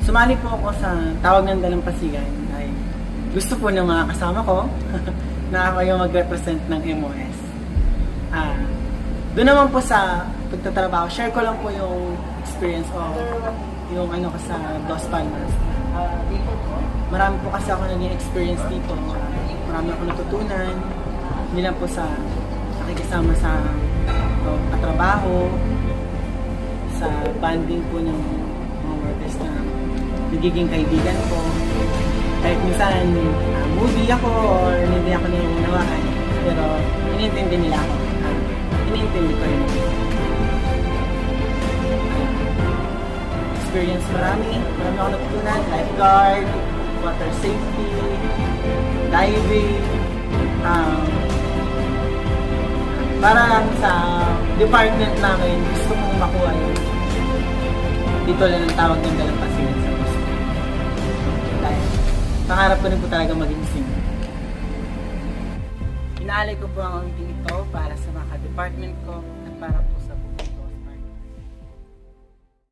sumali po ako sa Tawag ng Dalampasigan ay gusto po ng mga kasama ko na ako yung mag-represent ng MOS. Doon naman po sa pagtatrabaho, share ko lang po yung experience ko, yung ano ko sa Dos Palmas. Marami po kasi ako naging experience dito. Marami ako natutunan. Hindi lang po sa nakikisama sa katrabaho, sa banding po ng mga workers na nagiging kaibigan ko. Kahit minsan movie ako or hindi ako nangunawaan, pero inintindi nila ako. Inintindi ko yun. Experience marami ako natutunan. Lifeguard, water safety, diving, para lang sa department namin, gusto kong makuha yun. Dito lang ang tawag ng Dalampasigan sa gusto. Dahil pangarap ko rin po talaga maging singer. Inaalay ko po ang unting ito para sa mga department ko at para po